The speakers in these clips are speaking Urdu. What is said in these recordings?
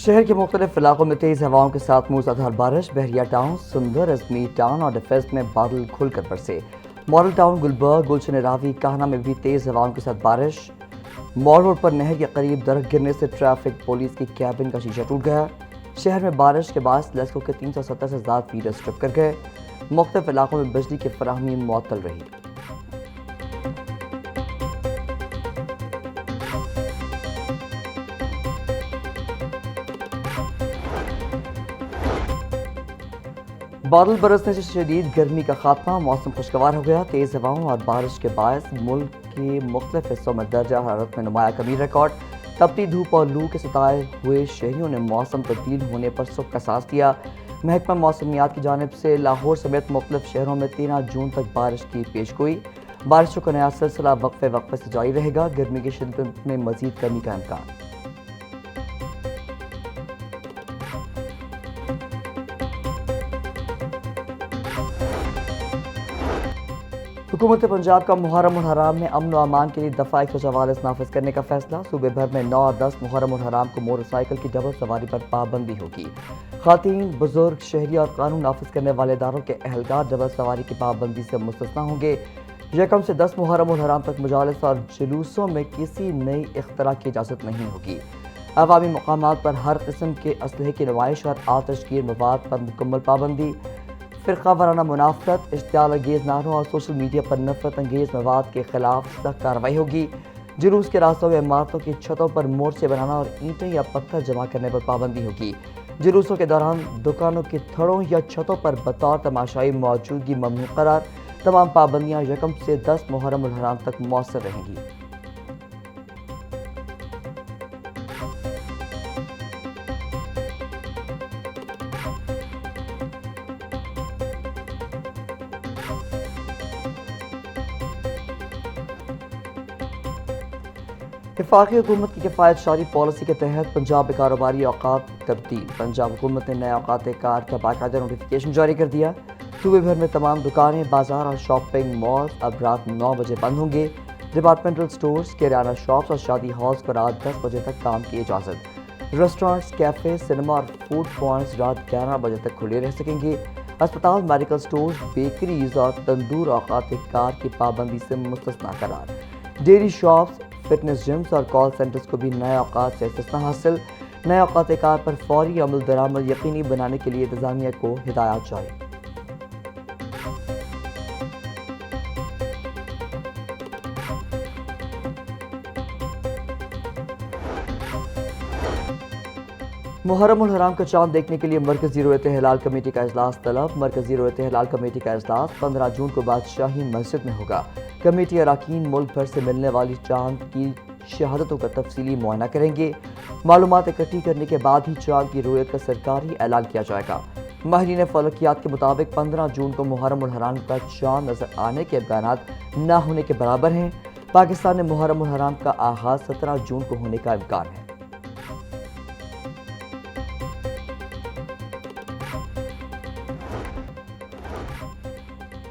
شہر کے مختلف علاقوں میں تیز ہواؤں کے ساتھ موسلادھار بارش. بحریہ ٹاؤن، سندر، ازمی ٹاؤن اور ڈیفنس میں بادل کھل کر برسے. ماڈل ٹاؤن، گلبرگ، گلشن راوی، کاہنہ میں بھی تیز ہواؤں کے ساتھ بارش. مال روڈ پر نہر کے قریب درخت گرنے سے ٹریفک پولیس کی کیبن کا شیشہ ٹوٹ گیا. شہر میں بارش کے باعث لیسکو کے 370 سے زیادہ فیڈرز ٹرپ کر گئے. مختلف علاقوں میں بجلی کی فراہمی معطل رہی. بادل برسنے سے شدید گرمی کا خاتمہ. موسم خوشگوار ہو گیا. تیز ہواؤں اور بارش کے باعث ملک کے مختلف حصوں میں درجہ حرارت میں نمایاں کمی ریکارڈ. تپتی دھوپ اور لو کے ستائے ہوئے شہریوں نے موسم تبدیل ہونے پر سخت احساس کیا. محکمہ موسمیات کی جانب سے لاہور سمیت مختلف شہروں میں 13 جون تک بارش کی پیشگوئی. بارشوں کا نیا سلسلہ وقفے وقفے سے جاری رہے گا. گرمی کی شدت میں مزید کمی کا امکان. حکومت پنجاب کا محرم الحرام میں امن و امان کے لیے دفعہ 144 نافذ کرنے کا فیصلہ. صوبے بھر میں 9 اور 10 محرم الحرام کو موٹر سائیکل کی ڈبل سواری پر پابندی ہوگی. خواتین، بزرگ، شہری اور قانون نافذ کرنے والے اداروں کے اہلکار ڈبل سواری کی پابندی سے مستثنیٰ ہوں گے. 1 سے 10 محرم الحرام تک مجالس اور جلوسوں میں کسی نئی اختراع کی اجازت نہیں ہوگی. عوامی مقامات پر ہر قسم کے اسلحے کی نمائش اور آتش گیر مواد پر مکمل پابندی. فرقہ وارانہ منافرت، اشتعال انگیز نعروں اور سوشل میڈیا پر نفرت انگیز مواد کے خلاف سخت کارروائی ہوگی. جلوس کے راستوں میں عمارتوں کی چھتوں پر مورچے بنانا اور اینٹیں یا پتھر جمع کرنے پر پابندی ہوگی. جلوسوں کے دوران دکانوں کی تھڑوں یا چھتوں پر بطور تماشائی موجودگی ممنوع قرار. تمام پابندیاں 1 سے 10 محرم الحرام تک مؤثر رہیں گی. وفاقی حکومت کی کفایت شاری پالیسی کے تحت پنجاب میں کاروباری اوقات تبدیل. پنجاب حکومت نے نئے اوقات کار کا باقاعدہ نوٹیفیکیشن جاری کر دیا. صوبے بھر میں تمام دکانیں، بازار اور شاپنگ مالز اب رات 9 بجے بند ہوں گے. ڈپارٹمنٹل سٹورز، کریانہ شاپس اور شادی ہالز کو رات 10 بجے تک کام کی اجازت. ریسٹورانٹس، کیفے، سنیما اور فوڈ پوائنٹس رات 11 بجے تک کھلے رہ سکیں گے. ہسپتال، میڈیکل سٹورز، بیکریز اور تندور اوقات کار کی پابندی سے مستثنیٰ قرار. ڈیری شاپس، فٹنس جمز اور کال سینٹرز کو بھی نئے اوقات سے استثناء حاصل. نئے اوقات کار پر فوری عمل درآمد یقینی بنانے کے لیے انتظامیہ کو ہدایات جاری. محرم الحرام کا چاند دیکھنے کے لیے مرکزی رؤیت ہلال کمیٹی کا اجلاس طلب. مرکزی رؤیت ہلال کمیٹی کا اجلاس 15 جون کو بادشاہی مسجد میں ہوگا. کمیٹی اراکین ملک بھر سے ملنے والی چاند کی شہادتوں کا تفصیلی معائنہ کریں گے. معلومات اکٹھی کرنے کے بعد ہی چاند کی رؤیت کا سرکاری اعلان کیا جائے گا. ماہرین فلکیات کے مطابق 15 جون کو محرم الحرام کا چاند نظر آنے کے امکانات نہ ہونے کے برابر ہیں. پاکستان میں محرم الحرام کا آغاز 17 جون کو ہونے کا امکان ہے.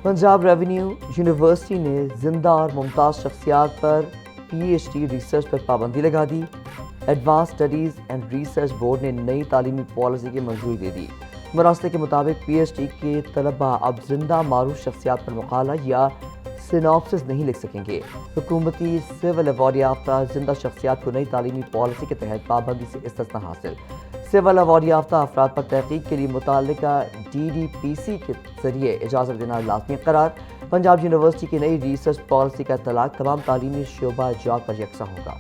پنجاب ریونیو یونیورسٹی نے زندہ اور ممتاز شخصیات پر پی ایچ ڈی ریسرچ پر پابندی لگا دی. Advance studies and research board نے نئی تعلیمی پالیسی کی منظوری دے دی. مراسلے کے مطابق پی ایچ ڈی کے طلباء اب زندہ معروف شخصیات پر مقالہ یا سیناپسس نہیں لکھ سکیں گے. حکومتی سول ایوارڈ یافتہ زندہ شخصیات کو نئی تعلیمی پالیسی کے تحت پابندی سے استثناء حاصل. سول ایوارڈ یافتہ افراد پر تحقیق کے لیے متعلقہ ڈی ڈی پی سی کے ذریعے اجازت دینا لازمی قرار. پنجاب یونیورسٹی کی نئی ریسرچ پالیسی کا اطلاق تمام تعلیمی شعبہ جات پر یکساں ہوگا.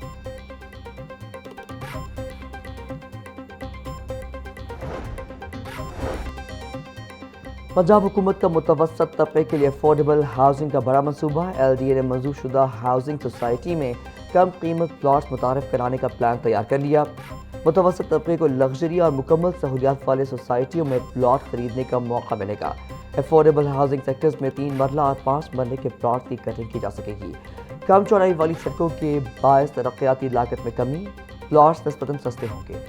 پنجاب حکومت کا متوسط طبقے کے لیے افورڈیبل ہاؤسنگ کا بڑا منصوبہ. ایل ڈی اے نے منظور شدہ ہاؤسنگ سوسائٹی میں کم قیمت پلاٹس متعارف کرانے کا پلان تیار کر لیا. متوسط طبقے کو لگژری اور مکمل سہولیات والے سوسائٹیوں میں پلاٹ خریدنے کا موقع ملے گا. افورڈیبل ہاؤسنگ سیکٹرز میں 3 مرلہ اور 5 مرلے کے پلاٹ کی کٹنگ کی جا سکے گی. کم چوڑائی والی سڑکوں کے باعث ترقیاتی لاگت میں کمی. پلاٹس نسبتاً سستے ہوں گے.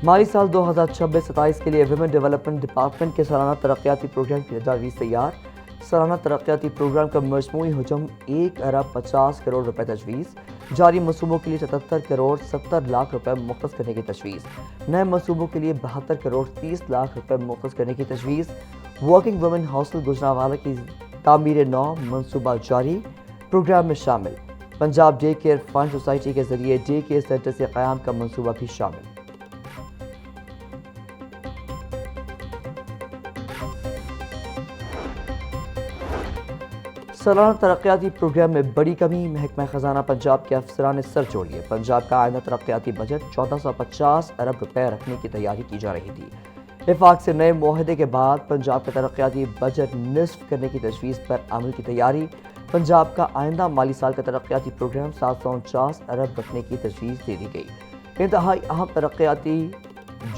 مالی سال 2026-27 کے لیے ویمن ڈیولپمنٹ ڈپارٹمنٹ کے سالانہ ترقیاتی پروگرام کی تجاویز تیار. سالانہ ترقیاتی پروگرام کا مجموعی حجم 1 ارب 50 کروڑ روپے تجویز، جاری منصوبوں کے لیے 77 کروڑ 70 لاکھ روپے مختص کرنے کی تجویز، نئے منصوبوں کے لیے 72 کروڑ 30 لاکھ روپے مختص کرنے کی تجویز، ورکنگ وومن ہاسٹل گجرانوالہ کی تعمیر نو منصوبہ جاری، پروگرام میں شامل Punjab day care fund society کے ذریعے ڈے کیئر سینٹر سے قیام کا منصوبہ بھی شامل۔ سالانہ ترقیاتی پروگرام میں بڑی کمی، محکمہ خزانہ پنجاب کے افسران نے سر جوڑ لیے۔ پنجاب کا آئندہ ترقیاتی بجٹ 1450 ارب روپے رکھنے کی تیاری کی جا رہی تھی۔ وفاق سے نئے معاہدے کے بعد پنجاب کا ترقیاتی بجٹ نصف کرنے کی تجویز پر عمل کی تیاری۔ پنجاب کا آئندہ مالی سال کا ترقیاتی پروگرام 749 ارب رکھنے کی تجویز دے دی گئی۔ انتہائی اہم ترقیاتی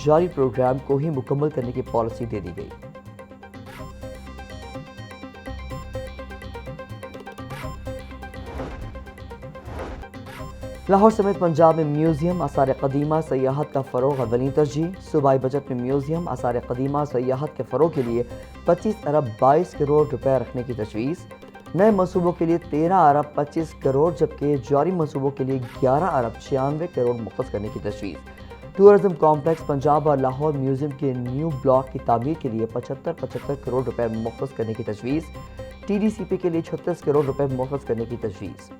جاری پروگرام کو ہی مکمل کرنے کی پالیسی دے دی گئی۔ لاہور سمیت پنجاب میں میوزیم آثار قدیمہ سیاحت کا فروغ اولین ترجیح، صوبائی بجٹ میں میوزیم آثار قدیمہ سیاحت کے فروغ کے لیے 25 ارب 22 کروڑ روپے رکھنے کی تجویز، نئے منصوبوں کے لیے 13 ارب 25 کروڑ جبکہ جاری منصوبوں کے لیے 11 ارب 96 کروڑ مختص کرنے کی تجویز، ٹورزم کمپلیکس پنجاب اور لاہور میوزیم کے نیو بلاک کی تعمیر کے لیے 75 کروڑ روپے مختص کرنے کی تجویز، ٹی ڈی سی پی کے لیے 36 کروڑ روپے مختص کرنے کی تجویز۔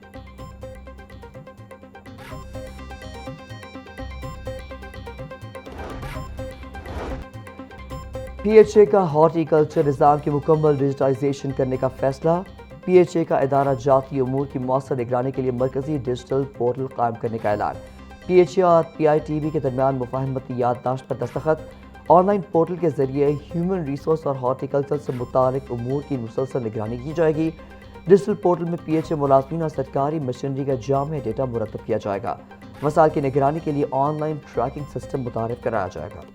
پی ایچ اے کا ہارٹی کلچر نظام کی مکمل ڈیجیٹائزیشن کرنے کا فیصلہ، پی ایچ اے کا ادارہ جاتی امور کی مؤثر نگرانی کے لیے مرکزی ڈیجیٹل پورٹل قائم کرنے کا اعلان، پی ایچ اے اور پی آئی ٹی بی کے درمیان مفاہمتی یادداشت پر دستخط، آن لائن پورٹل کے ذریعے ہیومن ریسورس اور ہارٹی کلچر سے متعلق امور کی مسلسل نگرانی کی جائے گی۔ ڈیجیٹل پورٹل میں پی ایچ اے ملازمین اور سرکاری مشینری کا جامع ڈیٹا مرتب کیا جائے گا، وسائل کی نگرانی کے لیے آن لائن ٹریکنگ سسٹم متعارف کرایا جائے گا۔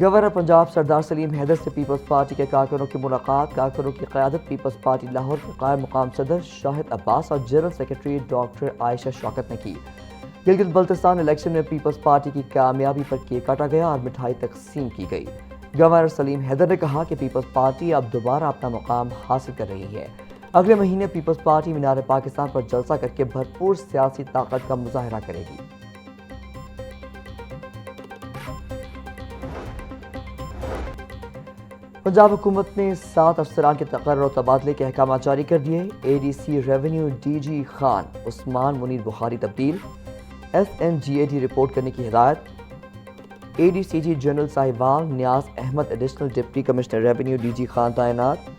گورنر پنجاب سردار سلیم حیدر سے پیپلز پارٹی کے کارکنوں کی ملاقات، کارکنوں کی قیادت پیپلز پارٹی لاہور کے قائم مقام صدر شاہد عباس اور جنرل سیکرٹری ڈاکٹر عائشہ شوکت نے کی۔ گلگت بلتستان الیکشن میں پیپلز پارٹی کی کامیابی پر کیک کاٹا گیا اور مٹھائی تقسیم کی گئی۔ گورنر سلیم حیدر نے کہا کہ پیپلز پارٹی اب دوبارہ اپنا مقام حاصل کر رہی ہے۔ اگلے مہینے پیپلز پارٹی مینار پاکستان پر جلسہ کر کے بھرپور سیاسی طاقت کا مظاہرہ کرے گی۔ پنجاب حکومت نے 7 افسران کے تقرر و تبادلے کے احکامات جاری کر دیے۔ A D C revenue D G Khan Usman Munir Bukhari تبدیل، S N G A D report کرنے کی ہدایت، A D C G general Sahiwal Niaz Ahmad additional deputy commissioner revenue D G Khan تعینات،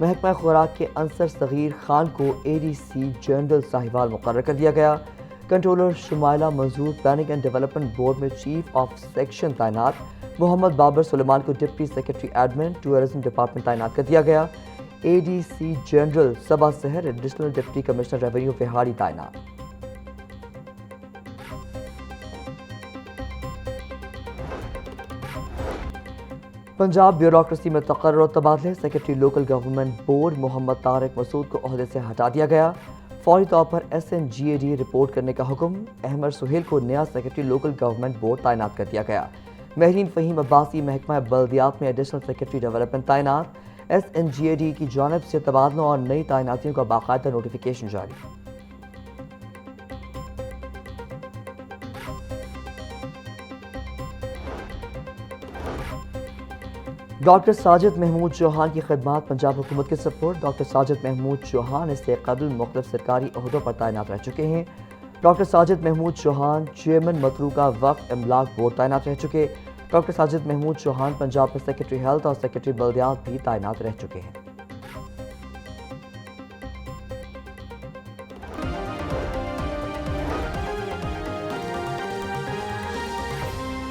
محکمہ خوراک کے عنصر صغیر خان کو A D C general Sahiwal مقرر کر دیا گیا۔ Controller Shumaila Manzoor planning and development board میں چیف آف سیکشن تعینات، محمد بابر سلیمان کو deputy secretary admin tourism department تعینات کر دیا گیا۔ A D C general Saba Sahar additional deputy commissioner revenue Vehari تعینات۔ پنجاب بیوروکریسی میں تقرر و تبادلے، secretary local government board Muhammad Tariq Masood کو عہدے سے ہٹا دیا گیا۔ فوری طور پر S N G A D report کرنے کا حکم، احمد سہیل کو نیا سیکرٹری لوکل گورنمنٹ بورڈ تعینات کر دیا گیا۔ مہرین فہیم عباسی محکمہ بلدیات میں ایڈیشنل سیکرٹری ڈیولپمنٹ تعینات، S N G A D کی جانب سے تبادلوں اور نئی تعیناتیوں کا باقاعدہ نوٹیفیکیشن جاری۔ ڈاکٹر ساجد محمود چوہان کی خدمات پنجاب حکومت کے سپورٹ، ڈاکٹر ساجد محمود چوہان اس سے قبل مختلف سرکاری عہدوں پر تعینات رہ چکے ہیں۔ ڈاکٹر ساجد محمود چوہان چیئرمین متروکہ وقف املاک بورڈ تعینات رہ چکے۔ ڈاکٹر ساجد محمود چوہان پنجاب میں سیکرٹری ہیلتھ اور سیکرٹری بلدیات بھی تعینات رہ چکے ہیں۔